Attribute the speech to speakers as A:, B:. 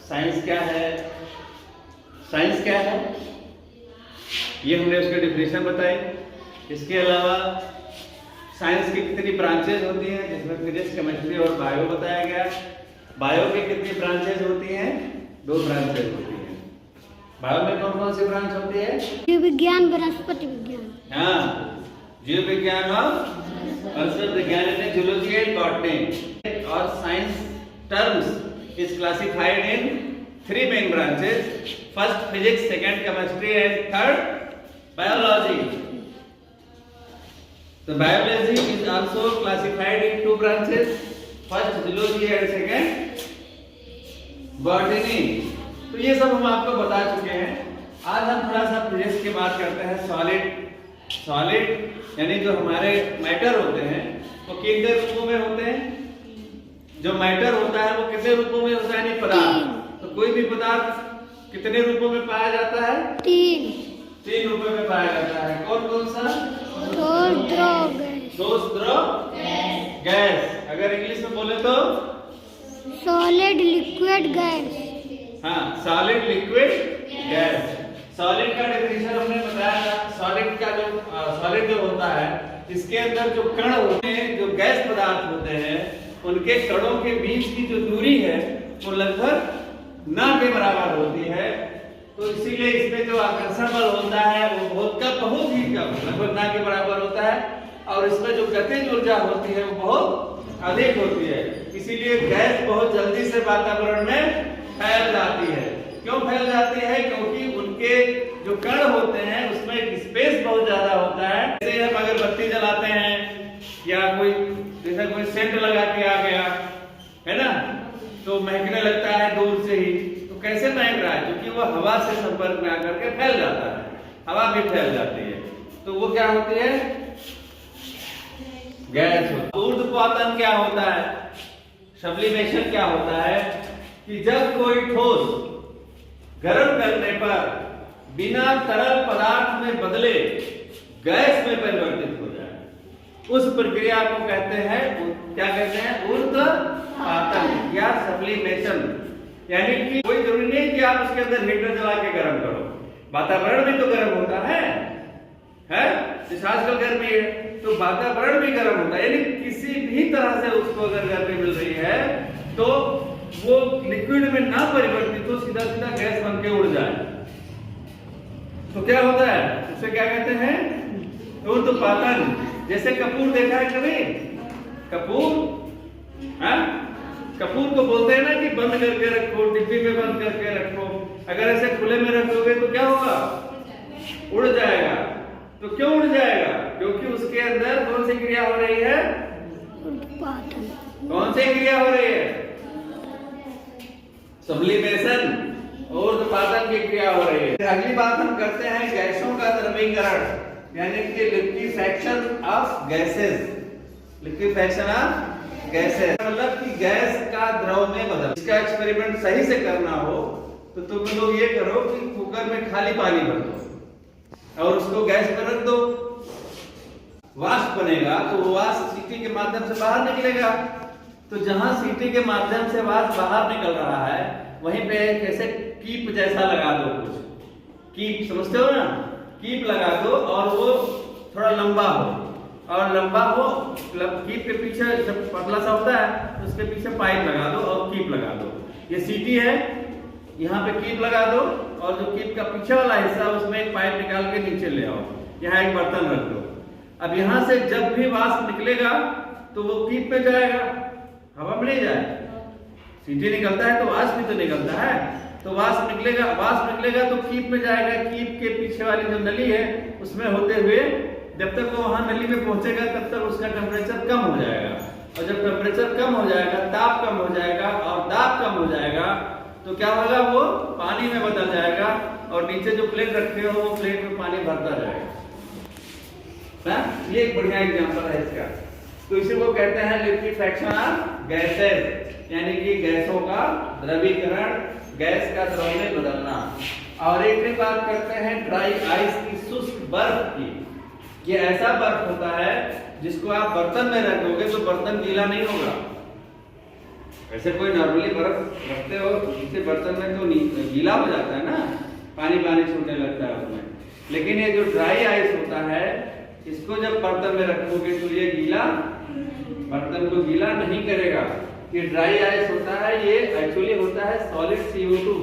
A: Science क्या है? Science क्या है ये हमने उसके डिफिनेशन बताई। इसके अलावा साइंस की कितनी ब्रांचेज होती हैं, जिसमें फिजिक्स, केमिस्ट्री और बायो बताया गया। बायो के कितनी ब्रांचेज होती हैं? 2 ब्रांचेज होती हैं। बायो में कौन कौन सी ब्रांच होती है?
B: जीव विज्ञान, वनस्पति विज्ञान।
A: हाँ, जीव विज्ञान और वनस्पति विज्ञान में जूलॉजी एंड बॉटनी। और science terms is classified in 3 main branches. First physics, second chemistry and third biology. So biology is also classified in 2 branches, first zoology and second botany। तो ये सब हम आपको बता चुके हैं। आज हम थोड़ा सा फिजिक्स की बात करते हैं। सॉलिड यानी जो हमारे मैटर होते हैं वो कितने रूपों में होते हैं? जो मैटर होता है वो कितने रूपों में होता है? नहीं पदार्थ। तो कोई भी पदार्थ कितने रूपों में पाया जाता है? 3 रूपों में पाया जाता है। कौन कौन सा? ठोस, द्रव, गैस। अगर इंग्लिश में बोले तो
B: सॉलिड, लिक्विड, गैस।
A: हाँ, सॉलिड, लिक्विड, गैस। सॉलिड का डेफिनेशन हमने बताया था। सॉलिड जो होता है इसके अंदर जो कण होते हैं, जो गैस पदार्थ होते हैं, उनके कणों के बीच की जो दूरी है वो लगभग ना के बराबर होती है। तो इसीलिए इसमें जो आकर्षण बल होता है वो बहुत ही कम, लगभग ना के बराबर होता है। और इसमें जो गतिज ऊर्जा होती है वो बहुत अधिक होती है। इसीलिए गैस बहुत जल्दी से वातावरण में फैल जाती है। क्यों फैल जाती है? क्योंकि उनके जो कण होते हैं उसमें स्पेस बहुत ज्यादा होता है। जैसे हम अगरबत्ती जलाते हैं या कोई सेंट लगा के आ गया है ना, तो महकने लगता है दूर से ही। तो कैसे महक रहा है? क्योंकि वो हवा से संपर्क में आकर के फैल जाता है, हवा भी फैल जाती है। तो वो क्या होती है? गैस। ऊर्ध्वपातन क्या होता है? सब्लिमेशन क्या होता है? कि जब कोई ठोस गर्म करने पर बिना तरल पदार्थ में बदले गैस में परिवर्तित हो जाए, उस प्रक्रिया को कहते हैं, क्या कहते हैं? ऊर्ध्वपातन या सब्लिमेशन। यानी कि कोई जरूरी नहीं कि आप उसके अंदर हीटर जला के गर्म करो, वातावरण भी तो गर्म होता है? जैसे आजकल गर्मी है तो वातावरण भी गर्म होता है। यानी किसी भी तरह से उसको अगर गर्मी मिल रही है तो वो लिक्विड में ना परिवर्तित हो, सीधा सीधा गैस बन के उड़ जाए, तो क्या होता है? उसे क्या कहते हैं? ऊर्ध्वपातन। जैसे कपूर देखा है कभी? कपूर को बोलते हैं ना कि बंद करके रखो, डिब्बी में बंद करके रखो। अगर ऐसे खुले में रखोगे तो क्या होगा? उड़ जाएगा। तो क्यों उड़ जाएगा? क्योंकि उसके अंदर कौन सी क्रिया हो रही है? कौन सी क्रिया हो रही है? सब्लिमेशन, ऊर्ध्वपातन की क्रिया हो रही है। अगली बात हम करते हैं गैसों का द्रवीकरण, यानी कि liquefaction of gases. Liquefaction of gases मतलब कि गैस का द्रव में बदल। इसका एक्सपेरिमेंट सही से करना हो तो तुम लोग ये करो कि कुकर में खाली पानी भर दो और उसको गैस पर रख दो। वाष्प बनेगा तो वो वाष्प सीटी के माध्यम से बाहर निकलेगा। तो जहां सीटी के माध्यम से वाष्प बाहर निकल रहा है वहीं पे कैसे कीप जैसा लगा दो, कुछ कीप समझते हो ना? कीप लगा दो और वो थोड़ा लंबा हो, और लंबा हो कीप के पीछे जब पतला सा होता है तो उसके पीछे पाइप लगा दो और कीप लगा दो। ये सीटी है, यहाँ पे कीप लगा दो और जो कीप का पीछे वाला हिस्सा उसमें एक पाइप निकाल के नीचे ले आओ, यहाँ एक बर्तन रख दो। अब यहाँ से जब भी वाष्प निकलेगा तो वो कीप पे जाएगा, हवा में नहीं जाएगा। सीटी निकलता है तो वाष्प भी तो निकलता है, तो वाष्प निकलेगा तो कीप में जाएगा। कीप के पीछे वाली जो नली है उसमें होते हुए जब तक वो वहां नली में पहुंचेगा तब तक उसका टेम्परेचर कम हो जाएगा, और जब टेम्परेचर कम हो जाएगा, ताप कम हो जाएगा और दाब कम हो जाएगा तो क्या होगा? वो पानी में बदल जाएगा और नीचे जो प्लेट रखे हो वो प्लेट में पानी भरता जाएगा। ये एक बढ़िया एग्जांपल है इसका। तो इसी को कहते हैं लिक्विफैक्शन ऑफ गैसेस, यानी कि गैसों का द्रवीकरण, गैस का द्रव में बदलना। और एक बात करते हैं ड्राई आइस की, शुष्क बर्फ की। ये ऐसा बर्फ होता है जिसको आप बर्तन में रखोगे तो बर्तन गीला नहीं होगा, ऐसे कोई नॉर्मली बर्फ रखते हो इसे बर्तन में तो गीला हो जाता है ना, पानी पानी छूटने लगता है उसमें। लेकिन ये जो ड्राई आइस होता है इसको जब बर्तन में रखोगे तो ये गीला बर्तन को गीला नहीं करेगा। ये ड्राई आइस होता है, ये एक्चुअली होता है सॉलिड CO2।